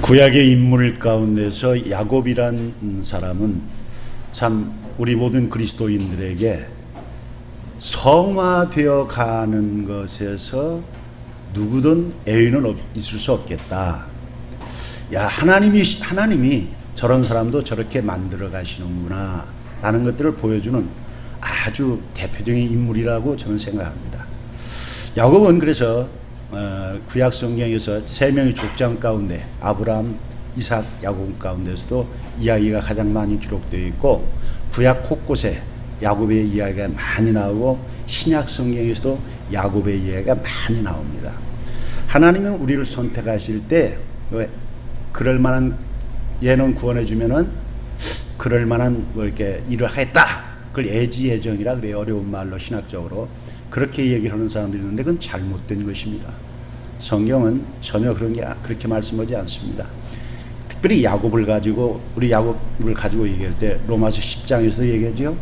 구약의 인물 가운데서 야곱이란 사람은 참 우리 모든 그리스도인들에게 성화되어 가는 것에서 누구든 애인은 있을 수 없겠다. 야, 하나님이 저런 사람도 저렇게 만들어 가시는구나 라는 것들을 보여주는 아주 대표적인 인물이라고 저는 생각합니다. 야곱은 그래서 구약 성경에서 세 명의 족장 가운데 아브라함, 이삭, 야곱 가운데서도 이야기가 가장 많이 기록되어 있고, 구약 곳곳에 야곱의 이야기가 많이 나오고 신약 성경에서도 야곱의 이야기가 많이 나옵니다. 하나님은 우리를 선택하실 때 그럴 만한 얘는 구원해 주면은 그럴 만한 이렇게 일을 하겠다. 그걸 애지애정이라 그래요. 어려운 말로 신학적으로 그렇게 얘기하는 사람들이 있는데 그건 잘못된 것입니다. 성경은 전혀 그렇게 말씀하지 않습니다. 특별히 야곱을 가지고 얘기할 때 로마서 10장에서 얘기하죠.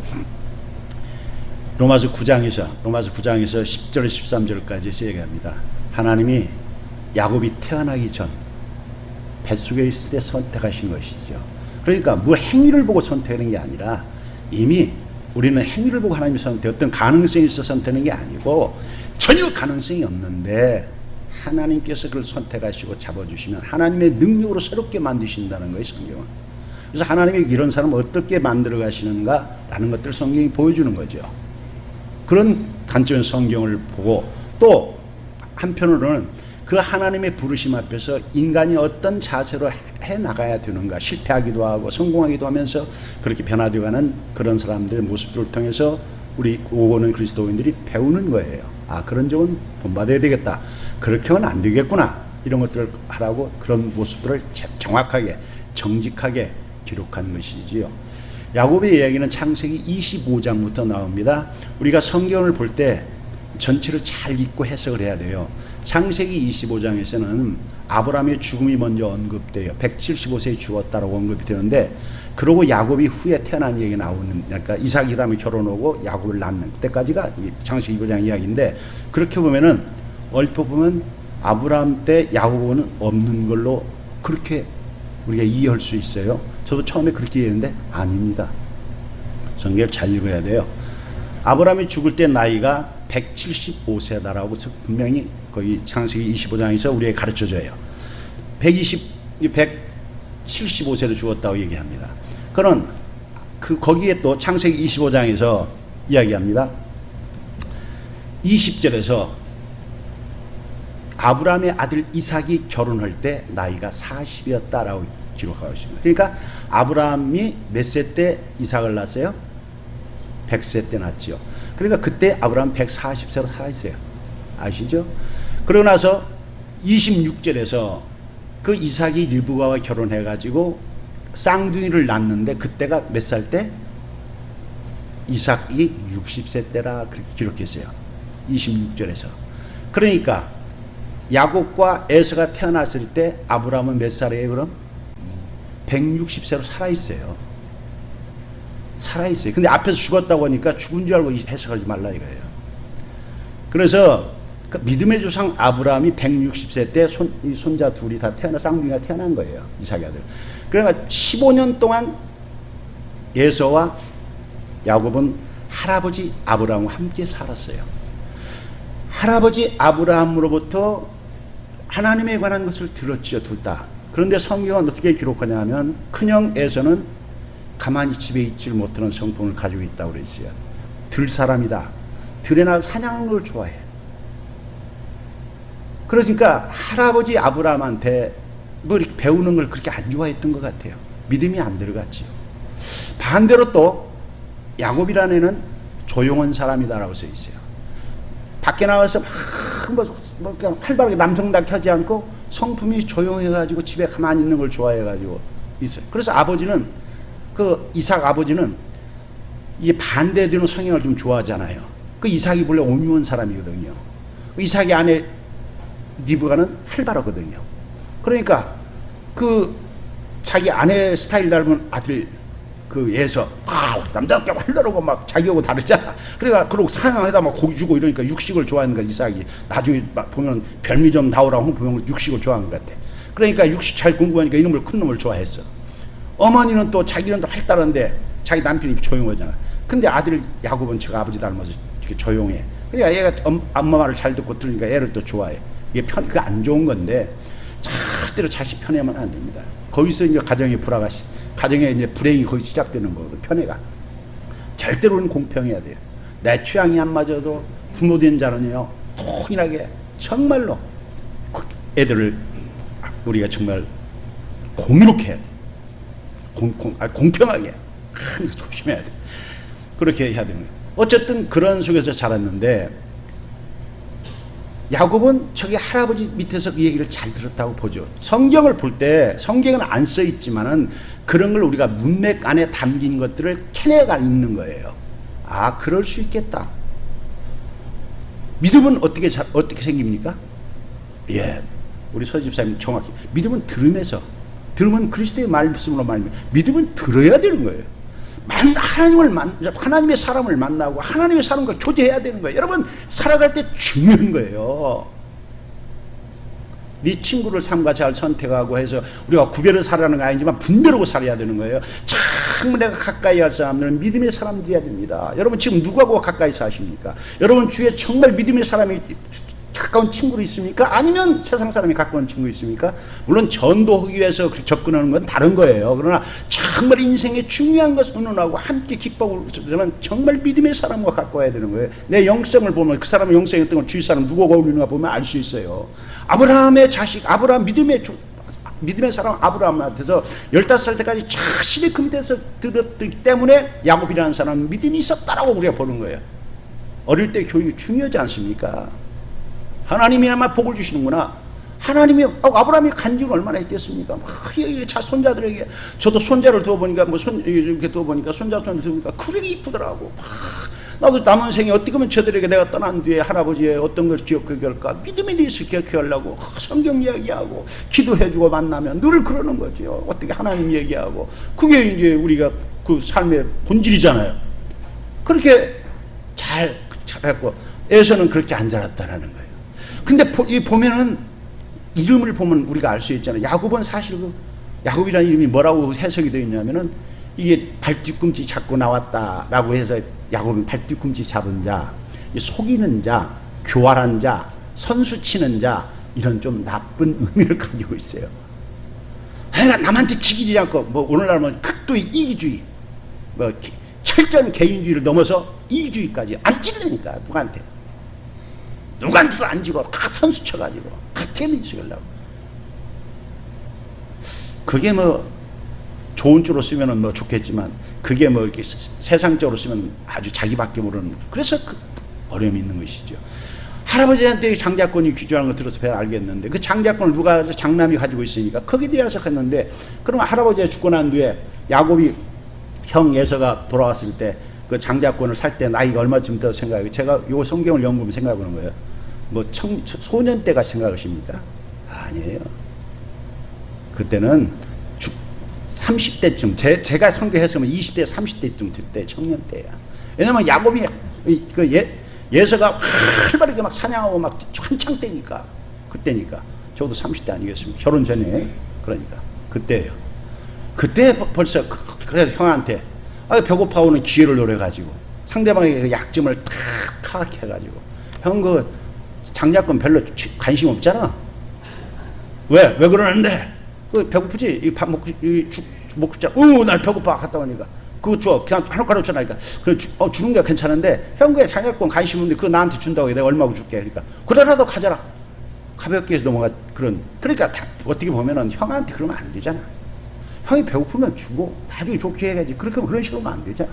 로마서 9장에서 10절 13절까지 얘기합니다. 하나님이 야곱이 태어나기 전 뱃속에 있을 때 선택하신 것이죠. 그러니까 뭐 행위를 보고 선택하는 게 아니라 이미 우리는 행위를 보고 하나님이 어떤 가능성이 있어서 선택하는 게 아니고 전혀 가능성이 없는데 하나님께서 그걸 선택하시고 잡아주시면 하나님의 능력으로 새롭게 만드신다는 거예요, 성경은. 그래서 하나님이 이런 사람을 어떻게 만들어 가시는가라는 것들을 성경이 보여주는 거죠. 그런 관점에서 성경을 보고, 또 한편으로는 그 하나님의 부르심 앞에서 인간이 어떤 자세로 해 나가야 되는가, 실패하기도 하고 성공하기도 하면서 그렇게 변화되어가는 그런 사람들의 모습들을 통해서 우리 오고는 그리스도인들이 배우는 거예요. 아, 그런 점은 본받아야 되겠다, 그렇게 하면 안 되겠구나, 이런 것들을 하라고 그런 모습들을 정확하게 정직하게 기록한 것이지요. 야곱의 이야기는 창세기 25장부터 나옵니다. 우리가 성경을 볼 때 전체를 잘 읽고 해석을 해야 돼요. 창세기 25장에서는 아브라함의 죽음이 먼저 언급돼요. 175세에 죽었다라고 언급이 되는데, 그러고 야곱이 후에 태어난 얘기가 나오는, 그러니까 이삭이 다음에 결혼하고 야곱을 낳는 그때까지가 창세기 25장 이야기인데, 그렇게 보면은 얼핏 보면 아브라함 때 야곱은 없는 걸로 그렇게 우리가 이해할 수 있어요. 저도 처음에 그렇게 이해했는데 아닙니다. 성경을 잘 읽어야 돼요. 아브라함이 죽을 때 나이가 175세다라고 분명히 거기 창세기 25장에서 우리에게 가르쳐줘요. 175세로 죽었다고 얘기합니다. 그런 거기에 또 창세기 25장에서 이야기합니다. 20절에서 아브라함의 아들 이삭이 결혼할 때 나이가 40이었다라고 기록하고 있습니다. 그러니까 아브라함이 몇 세 때 이삭을 낳았어요? 100세 때 낳았죠. 그러니까 그때 아브라함 140세로 살아있어요. 아시죠? 그러고 나서 26절에서 그 이삭이 리브가와 결혼해가지고 쌍둥이를 낳는데 그때가 몇 살 때? 이삭이 60세 때라 그렇게 기록했어요. 26절에서. 그러니까 야곱과 에서가 태어났을 때 아브라함은 몇 살이에요, 그럼? 160세로 살아있어요. 근데 앞에서 죽었다고 하니까 죽은 줄 알고 해석하지 말라 이거예요. 그래서 그 믿음의 조상 아브라함이 160세 때 손자 둘이 다 쌍둥이가 태어난 거예요, 이삭의 아들. 그러니까 15년 동안 에서와 야곱은 할아버지 아브라함과 함께 살았어요. 할아버지 아브라함으로부터 하나님에 관한 것을 들었죠, 둘 다. 그런데 성경은 어떻게 기록하냐면 큰형 에서는 가만히 집에 있질 못하는 성품을 가지고 있다고 그랬어요. 들 사람이다. 들에 나가서 사냥하는 걸 좋아해. 그러니까 할아버지 아브라함한테 뭐 이렇게 배우는 걸 그렇게 안 좋아했던 것 같아요. 믿음이 안 들어갔지요. 반대로 또 야곱이라는 애는 조용한 사람이다라고 써 있어요. 밖에 나가서 막 그냥 활발하게 남성답게 하지 않고 성품이 조용해가지고 집에 가만히 있는 걸 좋아해가지고 있어요. 그래서 아버지는 그 이삭 아버지는 이게 반대되는 성향을 좀 좋아하잖아요. 그 이삭이 원래 온유한 사람이거든요. 이삭의 아내 리브가는 활발하거든요. 그러니까 그 자기 아내 스타일 닮은 아들 그 애서 남자답게 활달하고 막 자기하고 다르잖아. 그러고 사냥에다 막 고기 주고 이러니까 육식을 좋아하는 거야, 이삭이. 나중에 막 보면 별미 좀 다오라고 보면 육식을 좋아하는 것 같아. 그러니까 육식 잘 공부하니까 이놈을 큰 놈을 좋아했어. 어머니는 또 자기는 또 활달한데 자기 남편이 조용하잖아. 근데 아들 야곱은 저 아버지 닮아서 이렇게 조용해. 그러니까 얘가 엄마 말을 잘 듣고 들으니까 애를 또 좋아해. 이게 그게 안 좋은 건데 절대로 자식 편애하면 안 됩니다. 거기서 이제 가정의 불화가, 가정의 이제 불행이 거기 시작되는 거거든. 편애가. 절대로는 공평해야 돼요. 내 취향이 안 맞아도 부모 된 자는요, 통일하게 정말로 애들을 우리가 정말 공유롭게 해야 돼. 공평하게. 조심해야 돼. 그렇게 해야 되는 거예요. 어쨌든 그런 속에서 자랐는데, 야곱은 저기 할아버지 밑에서 그 얘기를 잘 들었다고 보죠. 성경을 볼 때, 성경은 안 써 있지만은 그런 걸 우리가 문맥 안에 담긴 것들을 캐내가 읽는 거예요. 아, 그럴 수 있겠다. 믿음은 어떻게 생깁니까? 예, 우리 서집사님 정확히 믿음은 들으면서, 들으면 그리스도의 말씀으로 말하면 믿음은 들어야 되는 거예요. 하나님의 사람을 만나고 하나님의 사람과 교제해야 되는 거예요. 여러분, 살아갈 때 중요한 거예요. 네 친구를 삶과 잘 선택하고 해서 우리가 구별을 살아가는 건 아니지만 분별하고 살아야 되는 거예요. 정말 내가 가까이 할 사람들은 믿음의 사람들이어야 됩니다. 여러분, 지금 누구하고 가까이 사십니까? 여러분 주위에 정말 믿음의 사람이 가까운 친구로 있습니까? 아니면 세상 사람이 가까운 친구 있습니까? 물론 전도하기 위해서 접근하는 건 다른 거예요. 그러나 정말 인생의 중요한 것을 의논하고 함께 기뻐하고 그러면 정말 믿음의 사람과 가까워야 되는 거예요. 내 영성을 보면 그 사람의 영성이 어떤 걸 주위 사람 누구가 어울리는가 보면 알 수 있어요. 아브라함의 자식, 아브라함 믿음의 사람 아브라함한테서 15살 때까지 자신의 그 밑에서 들었기 때문에 야곱이라는 사람은 믿음이 있었다라고 우리가 보는 거예요. 어릴 때 교육이 중요하지 않습니까? 하나님이 아마 복을 주시는구나. 하나님이, 아브라함이 간증을 얼마나 했겠습니까? 손자들에게, 저도 손자를 두어보니까, 이렇게 두어보니까, 손자를 두어보니까, 그렇게 이쁘더라고. 나도 남은 생에 어떻게 하면 저들에게 내가 떠난 뒤에 할아버지의 어떤 걸 기억하게 할까? 믿음에 대해서 기억해 하려고 성경 이야기하고, 기도해주고 만나면 늘 그러는 거죠. 어떻게 하나님 얘기하고. 그게 이제 우리가 그 삶의 본질이잖아요. 그렇게 잘했고, 에서는 그렇게 안 자랐다라는 거예요. 근데 보면은 이름을 보면 우리가 알 수 있잖아요. 야곱은 사실 야곱이라는 이름이 뭐라고 해석이 되어 있냐면은 이게 발뒤꿈치 잡고 나왔다라고 해서 야곱은 발뒤꿈치 잡은 자, 속이는 자, 교활한 자, 선수 치는 자, 이런 좀 나쁜 의미를 가지고 있어요. 그러니까 남한테 지키지 않고 오늘날 극도의 이기주의, 철저한 개인주의를 넘어서 이기주의까지 안 찌르니까 누구한테도 안 지고 다 선수 쳐가지고 같은 수하려고. 그게 좋은 쪽으로 쓰면 좋겠지만 그게 이렇게 세상적으로 쓰면 아주 자기밖에 모르는, 그래서 어려움이 있는 것이죠. 할아버지한테 장자권이 귀중한 거 들어서 배워 알겠는데 그 장자권을 누가 장남이 가지고 있으니까 거기에 대해서 했는데, 그러면 할아버지가 죽고 난 뒤에 야곱이 형 에서가 돌아왔을 때 그 장자권을 살 때 나이가 얼마쯤 더 생각해요? 제가 요 성경을 연구하면 생각해보는 거예요. 소년 때가 생각하십니까? 아니에요. 그때는 30대쯤, 제가 성경했으면 20대, 30대쯤 때 청년 때야. 왜냐면 야곱이 예서가 활발하게 막 사냥하고 막 한창 때니까, 그때니까. 저도 30대 아니겠습니까? 결혼 전에. 그러니까 그때예요. 그때 벌써 그래서 형한테 배고파오는 기회를 노려가지고 상대방의 약점을 탁 파악해가지고, 형 그 장자권 별로 관심 없잖아. 왜 그러는데? 그 배고프지? 이 밥 먹고 죽 먹자. 날 배고파. 갔다 오니까 그거 줘. 그냥 한 가루 줘라니까. 그래 주는 게 괜찮은데 형 그 장자권 관심 없는데 그거 나한테 준다고 내가 얼마고 줄게. 그러니까 그래라도 가져라. 가볍게 해서 넘어가. 그러니까 어떻게 보면은 형한테 그러면 안 되잖아. 형이 배고프면 주고 나중에 좋게 해야지. 그런 식으로 하면 안 되잖아.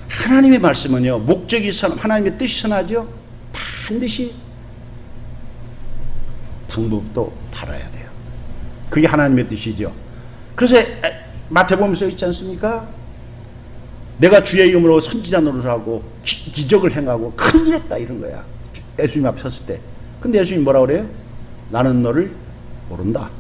하나님의 말씀은요, 목적이 하나님의 뜻이 선하죠. 반드시 방법도 바라야 돼요. 그게 하나님의 뜻이죠. 그래서 마태복음 써 있지 않습니까? 내가 주의 이름으로 선지자 노릇하고 기적을 행하고 큰일 했다, 이런 거야. 예수님 앞에 섰을 때. 근데 예수님이 뭐라 그래요? 나는 너를 모른다.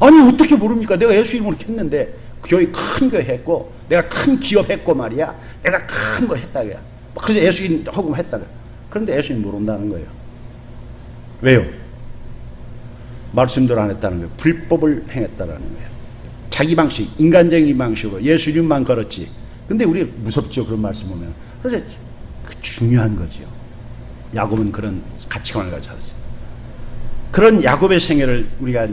아니 어떻게 모릅니까? 내가 예수 이름으로 했는데 교회 큰 교회 했고 내가 큰 기업 했고 말이야. 내가 큰 거 했다 그래. 그래서 예수님 허금 했다 그래. 그런데 예수님 모른다는 거예요. 왜요? 말씀대로 안 했다는 거예요. 불법을 행했다라는 거예요. 자기 방식, 인간적인 방식으로 예수님만 걸었지. 근데 우리 무섭죠, 그런 말씀 보면. 그래서 중요한 거죠. 야곱은 그런 가치관을 가지고 살았어요. 그런 야곱의 생애를 우리가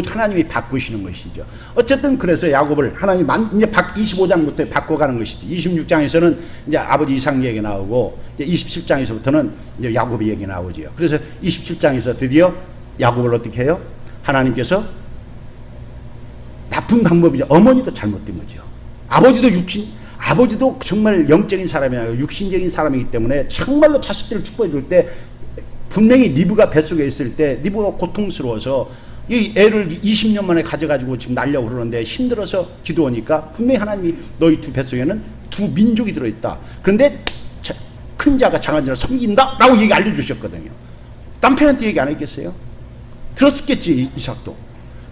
하나님이 바꾸시는 것이죠. 어쨌든 그래서 야곱을 하나님이 이제 25장부터 바꿔가는 것이지. 26장에서는 이제 아버지 이삭 얘기 나오고, 이제 27장에서부터는 이제 야곱의 얘기 나오지요. 그래서 27장에서 드디어 야곱을 어떻게 해요? 하나님께서 나쁜 방법이죠. 어머니도 잘못된 거죠. 아버지도 정말 영적인 사람이 아니라 육신적인 사람이기 때문에 정말로 자식들을 축복해 줄 때 분명히 리브가 뱃속에 있을 때 리브가 고통스러워서 이 애를 20년 만에 가져가지고 지금 날려고 그러는데 힘들어서 기도하니까 분명히 하나님이 너희 두 뱃속에는 두 민족이 들어있다. 그런데 큰 자가 작은 자를 섬긴다 라고 얘기 알려주셨거든요. 남편한테 얘기 안 했겠어요? 들었겠지 이삭도.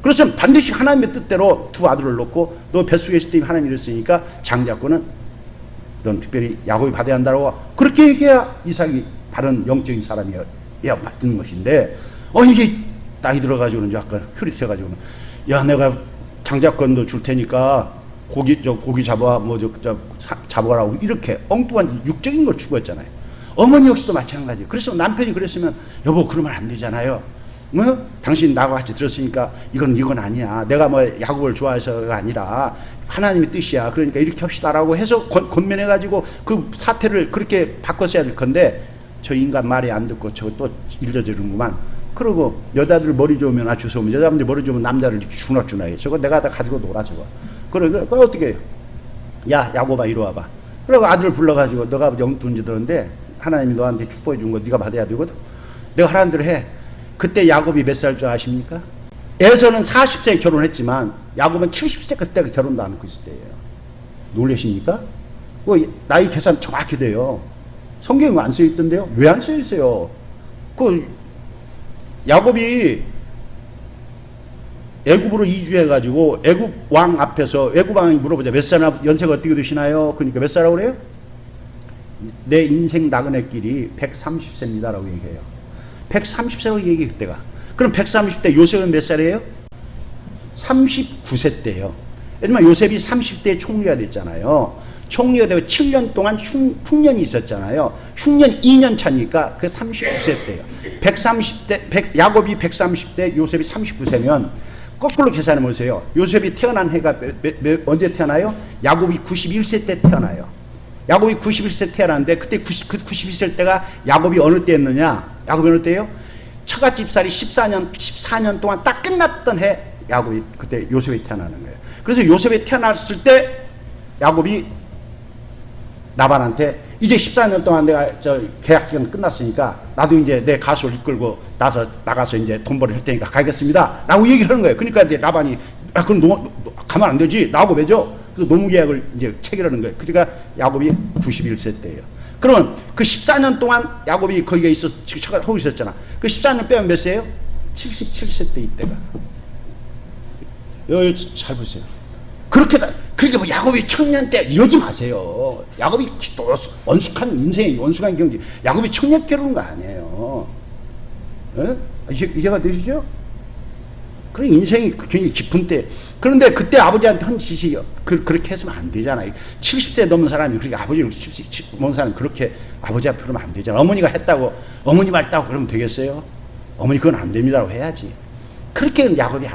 그래서 반드시 하나님의 뜻대로 두 아들을 놓고 너 뱃속에 있을 때 하나님이 이랬으니까 장자권은 넌 특별히 야곱이 받아야 한다고 그렇게 얘기해야 이삭이 바른 영적인 사람이야 맞는 것인데 이게 나이 들어가지고는 약간 흐릿해가지고는 야 내가 장자권도 줄 테니까 고기 잡아 잡아라고 이렇게 엉뚱한 육적인 걸 추구했잖아요. 어머니 역시도 마찬가지예요. 그래서 남편이 그랬으면 여보 그러면 안 되잖아요. 뭐? 당신 나하고 같이 들었으니까 이건 아니야. 내가 뭐 야곱을 좋아해서가 아니라 하나님의 뜻이야. 그러니까 이렇게 합시다라고 해서 권면해가지고 그 사태를 그렇게 바꿨어야 될 건데 저 인간 말이 안 듣고 저거 또 일러주는구만. 그러고 여자들 머리 좋으면 주워오면 여자분들 머리 좋으면 남자를 이렇게 주나주나해. 저거 내가 다 가지고 놀아 저거. 그래 어떻게 해요? 야 야곱아 이리 와봐. 그리고 아들을 불러가지고 너가 영둔지 들었는데 하나님이 너한테 축복해 준 거 네가 받아야 되거든. 내가 하라는 대로 해. 그때 야곱이 몇 살 줄 아십니까? 에서는 40세에 결혼했지만 야곱은 70세 그때 결혼도 안 하고 있을 때예요. 놀라십니까? 나이 계산 정확히 돼요. 성경에 안 써 있던데요? 왜 안 써 있어요? 야곱이 애굽으로 이주해가지고 애굽 왕 앞에서 애굽 왕이 물어보자. 몇 살 연세가 어떻게 되시나요? 그러니까 몇 살이라고 그래요? 내 인생 나그네 길이 130세입니다라고 얘기해요. 130세라고 얘기해 그때가. 그럼 130대 요셉은 몇 살이에요? 39세 때예요. 왜냐면 요셉이 30대에 총리가 됐잖아요. 총리가 되고 7년 동안 흉년이 있었잖아요. 흉년 2년 차니까 그 39세 때예요. 야곱이 130대, 요셉이 39세면 거꾸로 계산해 보세요. 요셉이 태어난 해가 언제 태어나요? 야곱이 91세 때 태어나요. 야곱이 91세 태어났는데 그때 91세 때가 야곱이 어느 때였느냐? 야곱이 어느 때예요? 처갓집살이 14년 동안 딱 끝났던 해 야곱이 그때 요셉이 태어나는 거예요. 그래서 요셉이 태어났을 때 야곱이 라반한테 이제 14년 동안 내가 계약 기간 끝났으니까 나도 이제 내 가수를 이끌고 나가서 이제 돈 벌이 할 테니까 가겠습니다 라고 얘기를 하는 거예요. 그러니까 이제 라반이 그럼 가면 안 되지 나하고 맺어. 그래서 노무계약을 이제 체결하는 거예요. 그러니까 야곱이 91세 때예요. 그러면 그 14년 동안 야곱이 거기가 있어서 하고 있었잖아. 그 14년 빼면 몇 세예요? 77세 때 이때가. 여기 잘 보세요. 그렇게 뭐 야곱이 청년 때 이러지 마세요. 야곱이 또 원숙한 인생이 원숙한 경기. 야곱이 청년 때 그런 거 아니에요. 에? 이해가 되시죠? 그런 인생이 굉장히 깊은 때. 그런데 그때 아버지한테 한 짓이 그렇게 해서는 안 되잖아요. 70세 넘은 사람이 그렇게 아버지를 넘은 사람이 그렇게 아버지 앞에 그러면 안 되잖아요. 어머니가 했다고 어머니 말다고 그러면 되겠어요? 어머니 그건 안 됩니다라고 해야지. 그렇게 야곱이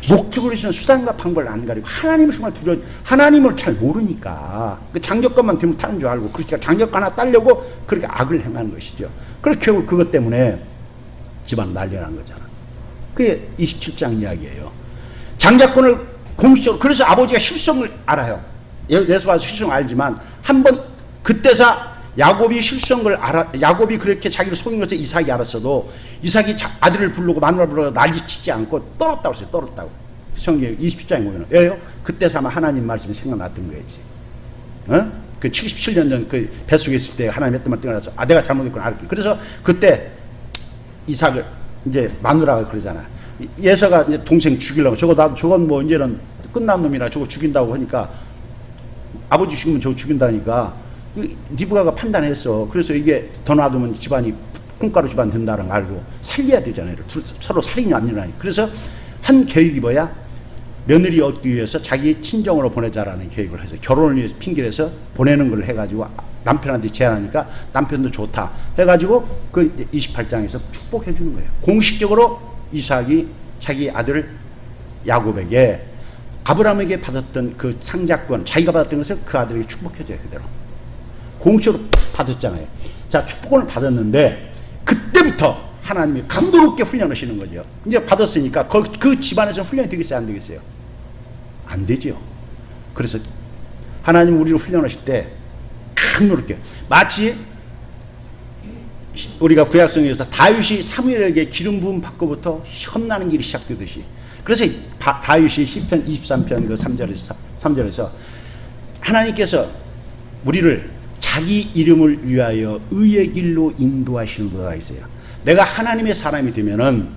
목적으로 있으면 수단과 방법을 안 가리고 하나님을 정말 하나님을 잘 모르니까 그 장적권만 되면 타는 줄 알고 그렇게 장적권 하나 따려고 그렇게 악을 행하는 것이죠. 그렇게 그것 때문에 집안 난리난 거잖아. 그게 27장 이야기예요. 장자권을 공식적으로 그래서 아버지가 실성을 알아요. 예수 와서 실성을 알지만 한번 그때서 야곱이 실성을 야곱이 그렇게 자기를 속인 것을 이삭이 알았어도 이삭이 아들을 부르고 마누라 부르고 난리치지 않고 떨었다고 했어요. 떨었다고. 성경 27장에 보면 왜요? 그때서 아마 하나님 말씀이 생각났던 거였지. 그 77년 전 그 뱃속에 있을 때 하나님 했던 말 떠나서 내가 잘못했구나 알았지. 그래서 그때 이삭을 이제 마누라가 그러잖아. 예서가 이제 동생 죽이려고 저건 뭐 이제는 끝난 놈이라 저거 죽인다고 하니까 아버지 죽이면 저거 죽인다니까 리브가가 판단했어. 그래서 이게 더 놔두면 집안이 콩가루 집안 된다는 거 알고 살려야 되잖아요. 서로 살인이 안 일어나니. 그래서 한 계획이 뭐야? 며느리 얻기 위해서 자기 친정으로 보내자라는 계획을 해서 결혼을 위해서 핑계를 해서 보내는 걸 해가지고 남편한테 제안하니까 남편도 좋다 해가지고 그 28장에서 축복해 주는 거예요. 공식적으로 이삭이 자기 아들 야곱에게 아브라함에게 받았던 그 상자권 자기가 받았던 것을 그 아들에게 축복해 줘요. 그대로 공식적으로 받았잖아요. 자, 축복을 받았는데 그때부터 하나님이 강도 높게 훈련하시는 거죠. 이제 받았으니까 그 집안에서 훈련이 되겠어요? 안 되겠어요? 안 되죠. 그래서 하나님 우리를 훈련하실 때 강도롭게 마치 우리가 구약성에서 다윗이 사무엘에게 기름 부음 받고부터 험나는 길이 시작되듯이 그래서 다윗이 시편 23편 그 3절에서 하나님께서 우리를 자기 이름을 위하여 의의 길로 인도하시는 도가 있어요. 내가 하나님의 사람이 되면은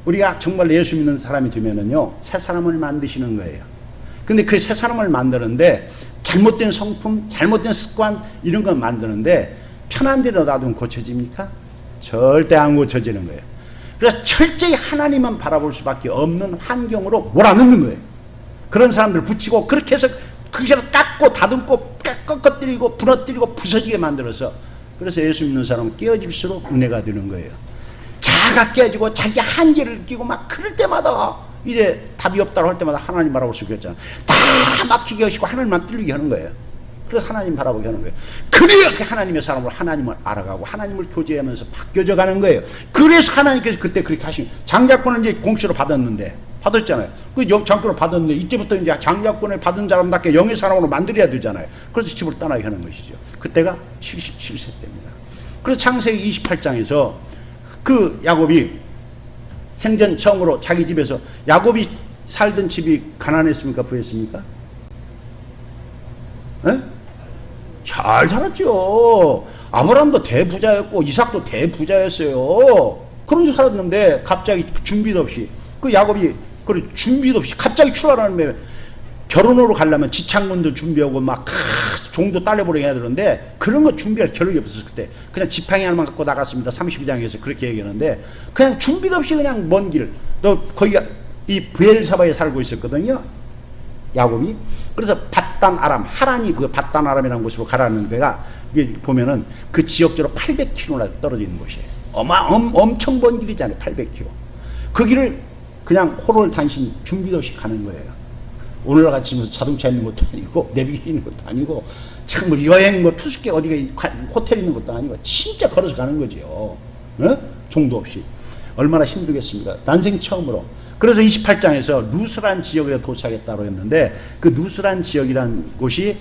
우리가 정말 예수 믿는 사람이 되면은요 새 사람을 만드시는 거예요. 근데 그 새 사람을 만드는데 잘못된 성품, 잘못된 습관 이런 걸 만드는데 편한 대로 놔두면 고쳐집니까? 절대 안 고쳐지는 거예요. 그래서 철저히 하나님만 바라볼 수밖에 없는 환경으로 몰아넣는 거예요. 그런 사람들 붙이고 그렇게 해서 그것을 깎고 다듬고 꺾어뜨리고 부러뜨리고 부서지게 만들어서 그래서 예수 믿는 사람은 깨어질수록 은혜가 되는 거예요. 자가 깨어지고 자기 한계를 느끼고 막 그럴 때마다 이제 답이 없다고 할 때마다 하나님 바라볼 수 있겠잖아요. 다 막히게 하시고 하나님만 뚫리게 하는 거예요. 그래서 하나님 바라보게 하는 거예요. 그렇게 하나님의 사람으로 하나님을 알아가고 하나님을 교제하면서 바뀌어져 가는 거예요. 그래서 하나님께서 그때 그렇게 하신 장자권을 이제 공시로 받았는데 받았잖아요. 그 장자권을 받았는데 이제부터 이제 장자권을 받은 사람답게 영의 사람으로 만들어야 되잖아요. 그래서 집을 떠나게 하는 것이죠. 그때가 77세 때입니다. 그래서 창세기 28장에서 그 야곱이 생전 처음으로 자기 집에서 야곱이 살던 집이 가난했습니까? 부했습니까? 네? 잘 살았죠. 아브라함도 대부자였고 이삭도 대부자였어요. 그런 줄 살았는데 갑자기 준비도 없이 그 야곱이 준비도 없이 갑자기 출발하는 결혼으로 가려면 지창문도 준비하고 막 종도 딸려보내게 해야 되는데 그런 거 준비할 겨를이 없었을 때 그냥 지팡이 하나만 갖고 나갔습니다. 32장에서 그렇게 얘기하는데 그냥 준비도 없이 그냥 먼 길 또 거기가 이 브엘사바에 살고 있었거든요. 야곱이. 그래서 밧단 아람 하란이 그 밧단 아람이라는 곳으로 가라는 데가 보면은 그 지역적으로 800km나 떨어져 있는 곳이에요. 엄청 먼 길이잖아요. 800km. 그 길을 그냥 호를 단신 준비도 없이 가는 거예요. 오늘날 같이 무슨 자동차 있는 것도 아니고 내비게이션 있는 것도 아니고 참 뭐 여행 뭐 투숙객 어디가 호텔 있는 것도 아니고 진짜 걸어서 가는 거죠. 네? 종도 없이. 얼마나 힘들겠습니까? 난생 처음으로. 그래서 28장에서 루스란 지역에 도착했다고 했는데 그 루스란 지역이란 곳이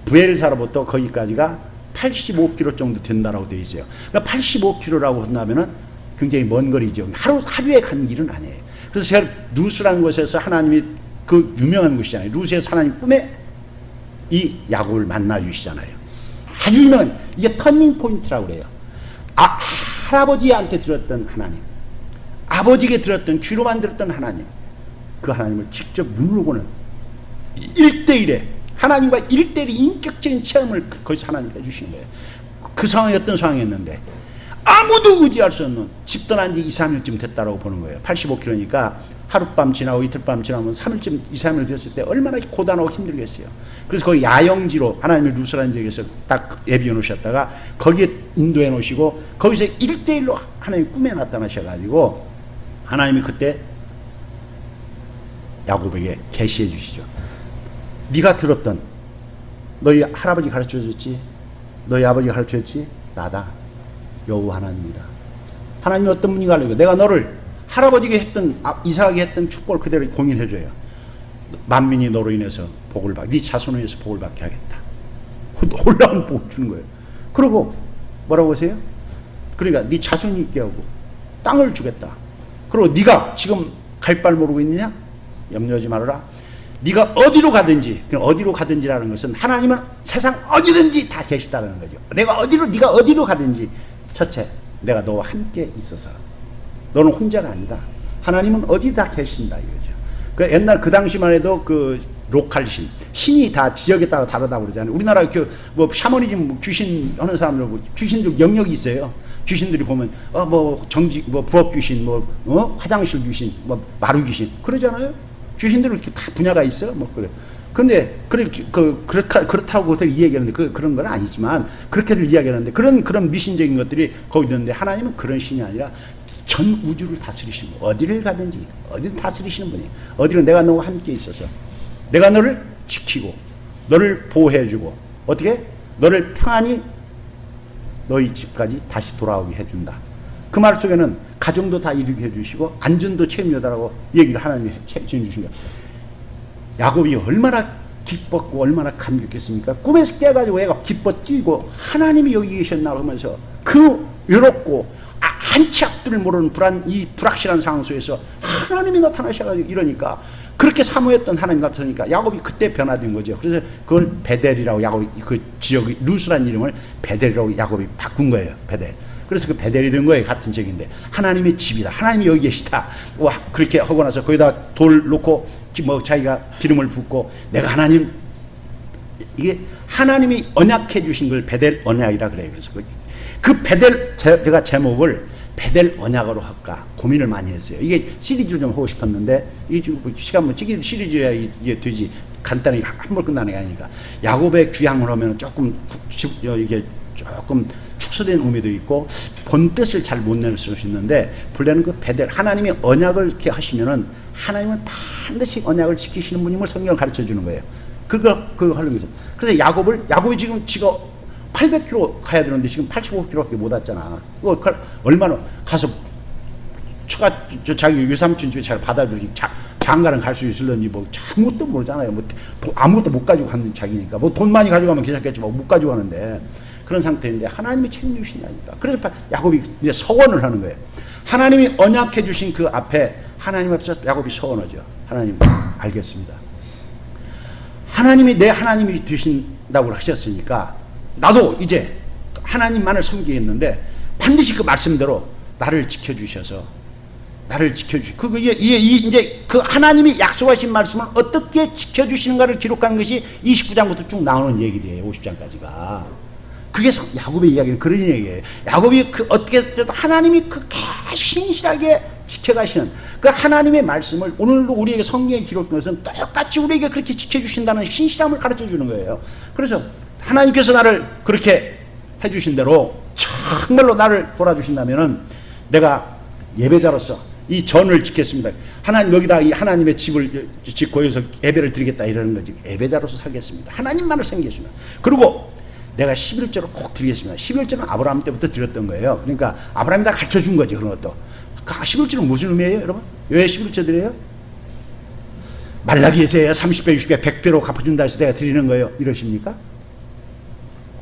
브엘사로부터 거기까지가 85km 정도 된다라고 되어 있어요. 그러니까 85km라고 한다면은 굉장히 먼 거리죠. 하루에 간 길은 아니에요. 그래서 제가 루스라는 곳에서 하나님이 그 유명한 곳이잖아요. 루스에서 하나님 꿈에 이 야곱을 만나 주시잖아요. 아주 유명한 이게 터닝 포인트라고 그래요. 할아버지한테 들었던 하나님, 아버지에게 들었던 귀로만 들었던 하나님, 그 하나님을 직접 눈으로 보는 1대1의 하나님과 1대1의 인격적인 체험을 거기서 하나님 해주시는 거예요. 그 상황이 어떤 상황이었는데 아무도 의지할 수 없는 집 떠난 지 2, 3일쯤 됐다고 보는 거예요. 85km니까 하룻밤 지나고 이틀밤 지나면 3일쯤 2, 3일 됐을 때 얼마나 고단하고 힘들겠어요. 그래서 거기 야영지로 하나님의 루스라는 지역에서 딱 예비해 놓으셨다가 거기에 인도해 놓으시고 거기서 1대1로 하나님 꿈에 나타나셔가지고 하나님이 그때 야곱에게 계시해 주시죠. 네가 들었던 너희 할아버지 가르쳐줬지, 너희 아버지 가르쳐줬지, 나다. 여호와 하나님이다. 하나님이 어떤 분인가 알고 내가 너를 할아버지가 했던 이삭에게 했던 축복을 그대로 공인해줘요. 만민이 너로 인해서 복을 받, 네 자손을 인해서 복을 받게 하겠다. 놀라운 복을 주는 거예요. 그리고 뭐라고 하세요? 그러니까 네 자손이 있게 하고 땅을 주겠다. 그리고 네가 지금 갈 바를 모르고 있느냐? 염려하지 말아라. 네가 어디로 가든지, 어디로 가든지라는 것은 하나님은 세상 어디든지 다 계시다는 거죠. 네가 어디로 가든지 첫째, 내가 너와 함께 있어서 너는 혼자가 아니다. 하나님은 어디 다 계신다 이거죠. 그 옛날 그 당시만 해도 그 로컬 신이 다 지역에 따라 다르다고 그러잖아요. 우리나라 뭐 샤머니즘 귀신 하는 사람들 귀신들 영역이 있어요. 귀신들이 보면 뭐 정직 뭐 부엌 귀신 뭐 화장실 귀신 뭐 마루 귀신 그러잖아요. 귀신들은 이렇게 다 분야가 있어. 뭐 그래. 근데 그렇다고 이 얘기하는데 그런 건 아니지만 그렇게들 이야기하는데 그런 미신적인 것들이 거기 있는데 하나님은 그런 신이 아니라 전 우주를 다스리시는 분. 어디를 가든지 어디를 다스리시는 분이. 어디를 내가 너와 함께 있어서 내가 너를 지키고 너를 보호해주고 어떻게 너를 평안히 너희 집까지 다시 돌아오게 해준다. 그 말 속에는 가정도 다 이루게 해주시고 안전도 책임져달라고 얘기를 하나님이 책임져 주신 거예요. 야곱이 얼마나 기뻤고 얼마나 감격했습니까? 꿈에서 깨가지고 애가 기뻐 뛰고 하나님이 여기 계셨나 하면서 그 외롭고 한치 앞들을 모르는 이 불확실한 상황 속에서 하나님이 나타나셔가지고 이러니까 그렇게 사모했던 하나님이 나타나니까 야곱이 그때 변화된 거죠. 그래서 그걸 베델이라고 야곱이 그 지역의 루스란 이름을 베델이라고 야곱이 바꾼 거예요. 베델. 그래서 그 베델이 된 거예요. 같은 책인데 하나님의 집이다. 하나님이 여기 계시다. 그렇게 하고 나서 거기다 돌 놓고 뭐 자기가 기름을 붓고 내가 하나님 이게 하나님이 언약해 주신 걸 베델 언약이라 그래요. 그래서 그 베델 제가 제목을 베델 언약으로 할까 고민을 많이 했어요. 이게 시리즈로 좀 하고 싶었는데 이게 시간 뭐 시리즈야 이게 되지 간단히 한 번 끝나는 게 아니니까 야곱의 귀향을 하면 조금 이게 조금 축소된 의미도 있고 본 뜻을 잘 못 낼 수 있는데 본래는 그 베델 하나님이 언약을 이렇게 하시면은 하나님은 반드시 언약을 지키시는 분임을 성경을 가르쳐 주는 거예요. 그거 하는 거죠. 그래서 야곱이 지금 800km 가야 되는데 지금 85km밖에 못 왔잖아. 얼마나 가서 자기 유삼촌 집에 잘 받아들이지 장가는 갈 수 있을런지 뭐 아무것도 모르잖아요. 뭐 아무것도 못 가지고 가는 자기니까 뭐 돈 많이 가져가면 괜찮겠지만 못 가지고 가는데 그런 상태인데 하나님이 책임주신다니까. 그래서 야곱이 이제 서원을 하는 거예요. 하나님이 언약해 주신 그 앞에 하나님 앞에서 야곱이 서원하죠. 하나님 알겠습니다. 하나님이 내 하나님이 되신다고 하셨으니까 나도 이제 하나님만을 섬기겠는데 반드시 그 말씀대로 나를 지켜주셔서 이제 그 하나님이 약속하신 말씀을 어떻게 지켜주시는가를 기록한 것이 29장부터 쭉 나오는 얘기들이에요. 50장까지가. 그게 야곱의 이야기는 그런 얘기예요. 야곱이 어떻게 하나님이 신실하게 지켜가시는 그 하나님의 말씀을 오늘도 우리에게 성경에 기록된 것은 똑같이 우리에게 그렇게 지켜주신다는 신실함을 가르쳐 주는 거예요. 그래서 하나님께서 나를 그렇게 해주신 대로 정말로 나를 돌아주신다면은 내가 예배자로서 이 전을 짓겠습니다. 하나님 여기다 이 하나님의 집을 짓고 여기서 예배를 드리겠다 이러는 거지. 예배자로서 살겠습니다. 하나님만을 섬기겠습니다. 그리고 내가 11조를 꼭 드리겠습니다. 11조는 아브라함 때부터 드렸던 거예요. 그러니까 아브라함이 다 가르쳐 준 거지. 그런 것도. 11조는 무슨 의미예요 여러분? 왜 11조 드려요? 말라기에서 30배 60배 100배로 갚아준다 해서 내가 드리는 거예요 이러십니까?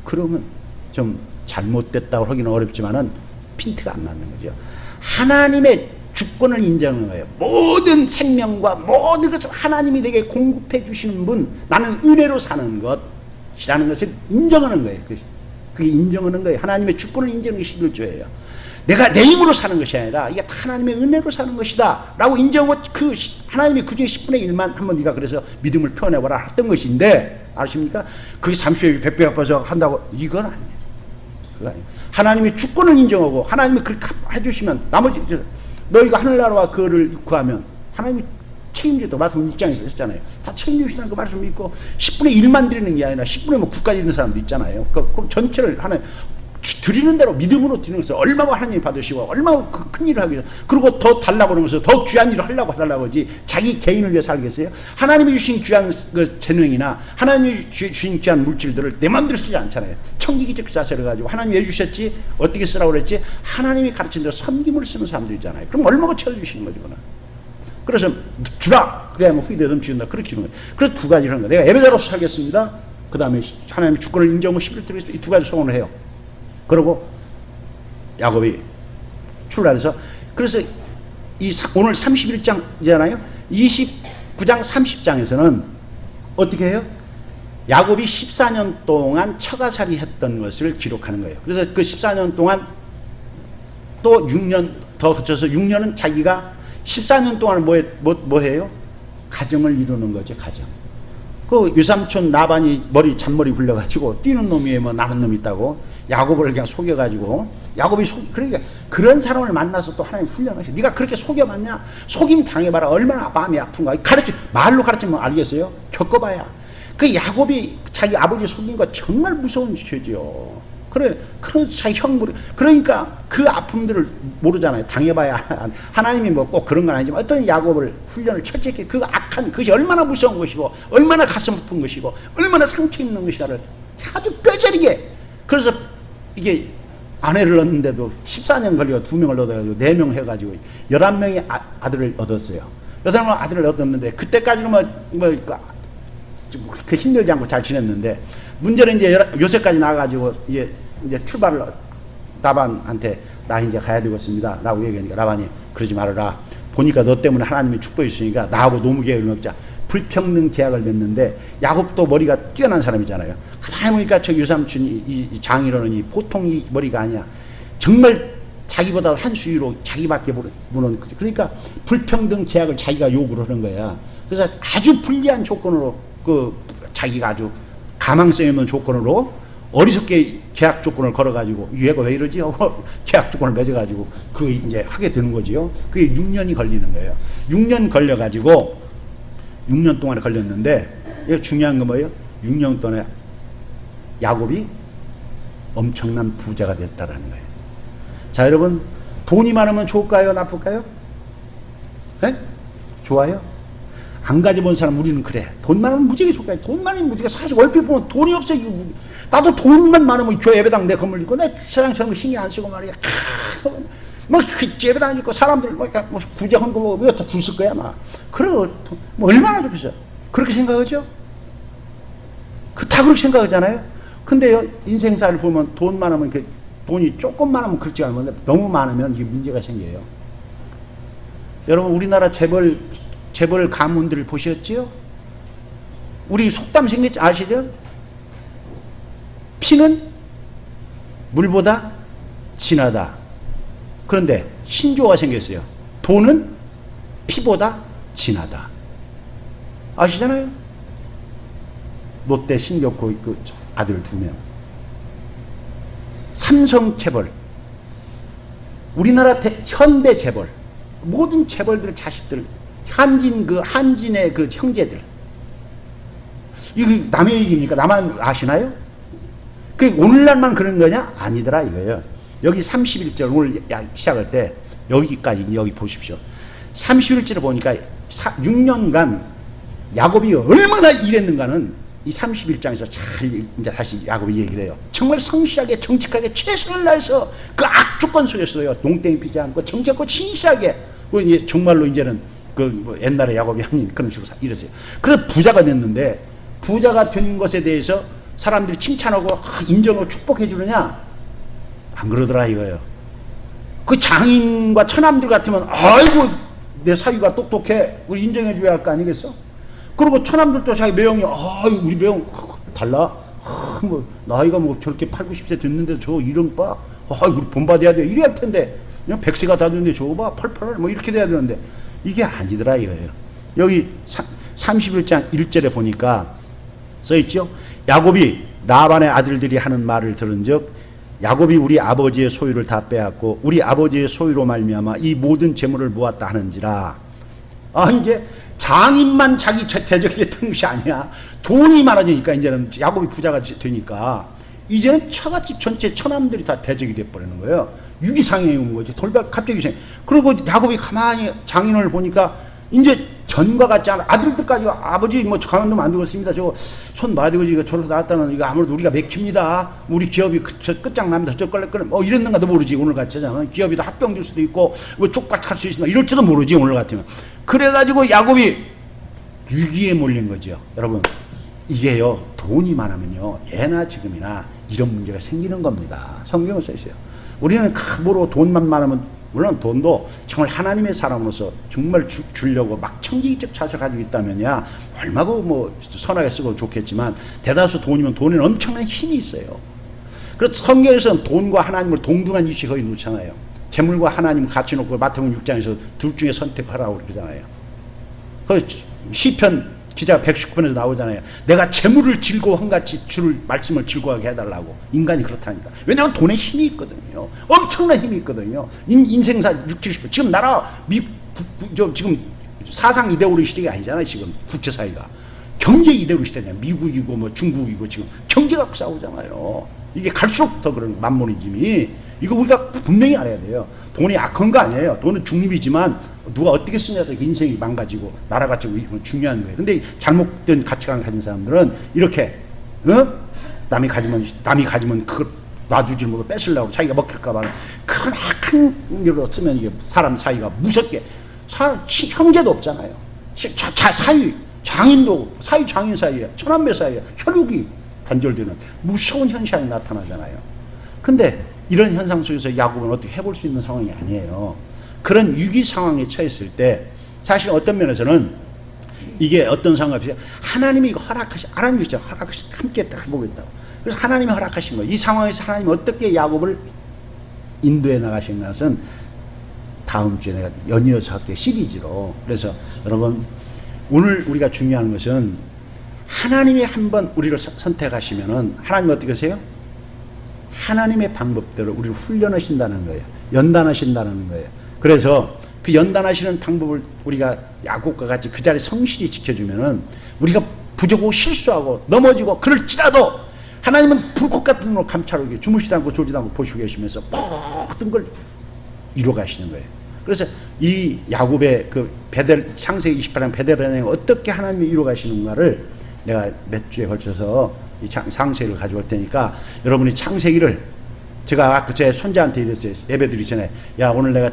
그러면 좀 잘못됐다고 하기는 어렵지만은 핀트가 안 맞는 거죠. 하나님의 주권을 인정하는 거예요. 모든 생명과 모든 것을 하나님이 내게 공급해 주시는 분, 나는 은혜로 사는 것이라는 것을 인정하는 거예요. 그게 인정하는 거예요. 하나님의 주권을 인정하는 게 11조예요. 내가 내 힘으로 사는 것이 아니라 이게 다 하나님의 은혜로 사는 것이다 라고 인정하고 하나님이 그중에 10분의 1만 한번 네가 그래서 믿음을 표현해봐라 했던 것인데 아십니까? 그게 30배 100배 갚아서 한다고 이건 아니에요. 그거 아니에요. 하나님이 주권을 인정하고 하나님이 그렇게 해주시면 나머지 너희가 하늘나라와 그를 구하면 하나님이 책임지도 말씀 6장에서 했잖아요. 다 책임지시는 그 말씀을 믿고 10분의 1만 드리는 게 아니라 10분의 뭐 9까지 있는 사람도 있잖아요. 그 전체를 하나님 드리는 대로 믿음으로 드리는 것을 얼마나 하나님이 받으시고 얼마나 큰 일을 하기 위해서 그리고 더 달라고 하는 것을 더 귀한 일을 하려고 하려고 하지 자기 개인을 위해서 살겠어요? 하나님이 주신 귀한 그 재능이나 하나님이 주신 귀한 물질들을 내 마음대로 쓰지 않잖아요. 청지기적 자세를 가지고 하나님이 왜 주셨지? 어떻게 쓰라고 그랬지? 하나님이 가르친 대로 섬김을 쓰는 사람들이잖아요. 그럼 얼마나 채워주시는 거죠 그는. 그래서 주라 그래야 뭐 후이되 넘치는다 그렇게 주는 거예요. 그래서 두 가지를 하는 거예요. 내가 예배자로서 살겠습니다. 그 다음에 하나님의 주권을 인정하고 11절 이 두 가지 소원을 해요. 그리고 야곱이 출발해서 그래서 오늘 31장이잖아요. 29장 30장에서는 어떻게 해요? 야곱이 14년 동안 처가살이 했던 것을 기록하는 거예요. 그래서 그 14년 동안 또 6년 더 거쳐서 6년은 자기가 14년 동안 뭐 해요? 가정을 이루는 거죠. 가정. 그 유삼촌 나반이 잔머리 굴려가지고 뛰는 놈이 뭐 나는 놈이 있다고 야곱을 그냥 속여가지고 야곱이 그러니까 그런 사람을 만나서 또 하나님 훈련하셔. 네가 그렇게 속여봤냐? 속임 당해봐라. 얼마나 마음이 아픈가. 말로 가르치면 알겠어요? 겪어봐야. 그 야곱이 자기 아버지 속인 거 정말 무서운 죄죠. 그래, 자기 형 그러니까 그 아픔들을 모르잖아요. 당해봐야. 하나님이 뭐 꼭 그런 건 아니지만 어떤 야곱을 훈련을 철저히 그 악한 그것이 얼마나 무서운 것이고 얼마나 가슴 아픈 것이고 얼마나 상처 있는 것이냐를 아주 뼈저리게. 그래서 이게 아내를 얻는데도 14년 걸려 2명을 얻어가지고 4명 해가지고 11명의 아들을 얻었어요. 11명의 아들을 얻었는데 그때까지는 그렇게 힘들지 않고 잘 지냈는데 문제는 이제 요새까지 나가가지고 이제 출발을 라반한테 나 이제 가야 되겠습니다 라고 얘기하니까 라반이 그러지 말아라. 보니까 너 때문에 하나님이 축복해 주시니까 나하고 노무 계약을 맺자. 불평등 계약을 맺는데 야곱도 머리가 뛰어난 사람이잖아요. 가만히 보니까 저 유삼촌 이 장인어른이 보통 이 머리가 아니야. 정말 자기보다 한 수위로 자기밖에 모르는 거죠. 그러니까 불평등 계약을 자기가 요구를 하는 거야. 그래서 아주 불리한 조건으로 자기가 아주 가망성 있는 조건으로 어리석게 계약 조건을 걸어가지고 얘가 왜 이러지? 계약 조건을 맺어가지고 그게 이제 하게 되는 거지요. 그게 6년이 걸리는 거예요. 6년 걸려가지고 6년 동안에 걸렸는데 이게 중요한 건 뭐예요? 6년 동안에 야곱이 엄청난 부자가 됐다라는 거예요. 자, 여러분 돈이 많으면 좋을까요? 나쁠까요? 네? 좋아요? 안 가져본 사람 우리는 그래. 돈 많으면 무지개 좋을까요? 돈 많으면 무지개. 사실 얼핏 보면 돈이 없어. 나도 돈만 많으면 교회 예배당 내 건물 짓고 내 세상처럼 신경 안 쓰고 말이야. 그 예배당 짓고 사람들 구제 헌금 왜 다 줄 쓸 거야 막. 그래 얼마나 좋겠어요. 그렇게 생각하죠? 다 그렇게 생각하잖아요. 근데요 인생사를 보면 돈 많으면 돈이 조금 많으면 그렇지 않은데 너무 많으면 이게 문제가 생겨요. 여러분 우리나라 재벌 가문들을 보셨지요? 우리 속담 생겼지 아시죠? 피는 물보다 진하다. 그런데 신조어가 생겼어요. 돈은 피보다 진하다. 아시잖아요? 롯데 신격호 그 아들 2명. 삼성 재벌. 우리나라 현대 재벌. 모든 재벌들 자식들. 한진의 그 형제들. 이거 남의 얘기입니까? 나만 아시나요? 그 오늘날만 그런 거냐? 아니더라 이거예요. 여기 31절 오늘 시작할 때 여기까지 여기 보십시오. 31절을 보니까 6년간 야곱이 얼마나 일했는가는 이 31장에서 잘 이제 다시 야곱이 얘기를 해요. 정말 성실하게 정직하게 최선을 다해서 그 악조건 속에서요. 농땡이 피지 않고 정직하고 진실하게 이제 정말로 이제는 뭐 옛날에 야곱이 하는 그런 식으로 이랬어요. 그래서 부자가 됐는데 부자가 된 것에 대해서 사람들이 칭찬하고 인정하고 축복해 주느냐? 안 그러더라 이거예요. 그 장인과 처남들 같으면 아이고 내 사위가 똑똑해 우리 인정해 줘야 할 거 아니겠어? 그리고 처남들도 자기 매형이 아유 우리 매형 달라. 뭐 나이가 뭐 저렇게 8, 90세 됐는데 저 이런 봐. 우리 본받아야 돼. 이래야 할 텐데 그냥 100세가 다 됐는데 저거 봐 펄펄 뭐 이렇게 돼야 되는데 이게 아니더라 이거예요. 여기 31장 1절에 보니까 써있죠. 야곱이 라반의 아들들이 하는 말을 들은즉 야곱이 우리 아버지의 소유를 다 빼앗고 우리 아버지의 소유로 말미암아 이 모든 재물을 모았다 하는지라. 이제 장인만 자기 대적이 됐던 것이 아니야. 돈이 많아지니까 이제는 야곱이 부자가 되니까 이제는 처갓집 전체 처남들이 다 대적이 돼버리는 거예요. 유기상이 온 거지. 돌발 갑자기 유기상. 그리고 야곱이 가만히 장인을 보니까 이제 전과 같지 않아. 아들들까지 아버지 뭐 가만두면 안 되겠습니다. 저 손 마디고 이거 저렇게 나왔다는 이거 아무래도 우리가 맥힙니다. 우리 기업이 끝장납니다. 저 걸레 뭐 이랬는가도 모르지. 오늘 같잖아. 기업이 다 합병될 수도 있고 뭐 쪽박할 수 있습니다. 이럴지도 모르지 오늘 같으면. 그래가지고 야곱이 위기에 몰린 거죠. 여러분 이게요 돈이 많으면요 예나 지금이나 이런 문제가 생기는 겁니다. 성경에 써 있어요. 우리는 모르고 돈만 많으면 물론 돈도 정말 하나님의 사람으로서 정말 주려고 막 청지기적 자세를 가지고 있다면야 얼마고 뭐 선하게 쓰고 좋겠지만 대다수 돈이면 돈에는 엄청난 힘이 있어요. 그래서 성경에서는 돈과 하나님을 동등한 위치에 거의 놓잖아요. 재물과 하나님 같이 놓고 마태복음 6장에서 둘 중에 선택하라고 그러잖아요. 그 시편 기자 119편에서 나오잖아요. 내가 재물을 즐거워한 같이 주를 말씀을 즐거워하게 해달라고. 인간이 그렇다니까. 왜냐하면 돈에 힘이 있거든요. 엄청난 힘이 있거든요. 인생사 60, 70%. 지금 나라 지금 사상 이데올로기 시대가 아니잖아요. 지금 국제사회가 경제 이데올로기 시대냐. 미국이고 뭐 중국이고 지금 경제 갖고 싸우잖아요. 이게 갈수록 더 그런 만모니즘이. 이거 우리가 분명히 알아야 돼요. 돈이 악한 거 아니에요. 돈은 중립이지만 누가 어떻게 쓰냐도 인생이 망가지고 나라 가치고 이건 중요한 거예요. 근데 잘못된 가치관을 가진 사람들은 이렇게 남이 가지면 그걸 놔주지 못하고 뺏으려고 자기가 먹힐까 봐 그런 악한 일로 쓰면 이게 사람 사이가 무섭게 형제도 없잖아요. 사위 장인도 사위 장인 사이에 천남매 사이에 혈육이 단절되는 무서운 현상이 나타나잖아요. 근데 이런 현상 속에서 야곱은 어떻게 해볼 수 있는 상황이 아니에요. 그런 위기 상황에 처했을 때 사실 어떤 면에서는 이게 어떤 상황이 하나님이 이거 하나님이 허락하시 함께 딱 해보겠다고. 그래서 하나님이 허락하신 거예요. 이 상황에서 하나님이 어떻게 야곱을 인도해 나가신 것은 다음 주에 내가 연이어서 할게 시리즈로. 그래서 여러분 오늘 우리가 중요한 것은 하나님이 한번 우리를 선택하시면은 하나님 어떻게 하세요? 하나님의 방법대로 우리를 훈련하신다는 거예요. 연단하신다는 거예요. 그래서 그 연단하시는 방법을 우리가 야곱과 같이 그 자리에 성실히 지켜주면은 우리가 부족하고 실수하고 넘어지고 그럴지라도 하나님은 불꽃 같은 눈으로 감찰하고 주무시지 않고 졸지도 않고 보시고 계시면서 모든 걸 이루어 가시는 거예요. 그래서 이 야곱의 그 창세기 28장 베델레헴에 어떻게 하나님이 이루어 가시는가를 내가 몇 주에 걸쳐서 이 창세기를 가져올 테니까 여러분이 창세기를 제가 아까 제 손자한테 이랬어요. 예배드리기 전에 야 오늘 내가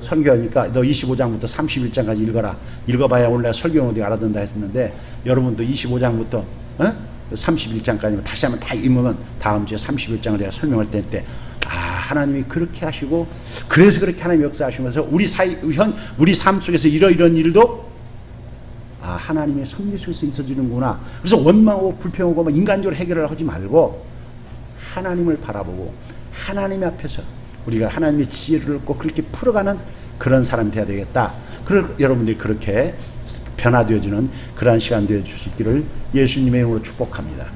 설교하니까 너 25장부터 31장까지 읽어라. 읽어봐야 오늘 내가 설교는 어디 알아듣는다 했었는데 여러분도 25장부터 31장까지 다시 한번 다 읽으면 다음 주에 31장을 내가 설명할 때 하나님이 그렇게 하시고 그래서 그렇게 하나님 역사하시면서 우리 삶 속에서 이러이러한 일도 하나님의 섭리 속에서 있어지는구나. 그래서 원망하고 불평하고 인간적으로 해결을 하지 말고 하나님을 바라보고 하나님 앞에서 우리가 하나님의 지혜를 꼭 그렇게 풀어가는 그런 사람이 되어야 되겠다. 여러분들이 그렇게 변화되어지는 그러한 시간 되어줄 수 있기를 예수님의 이름으로 축복합니다.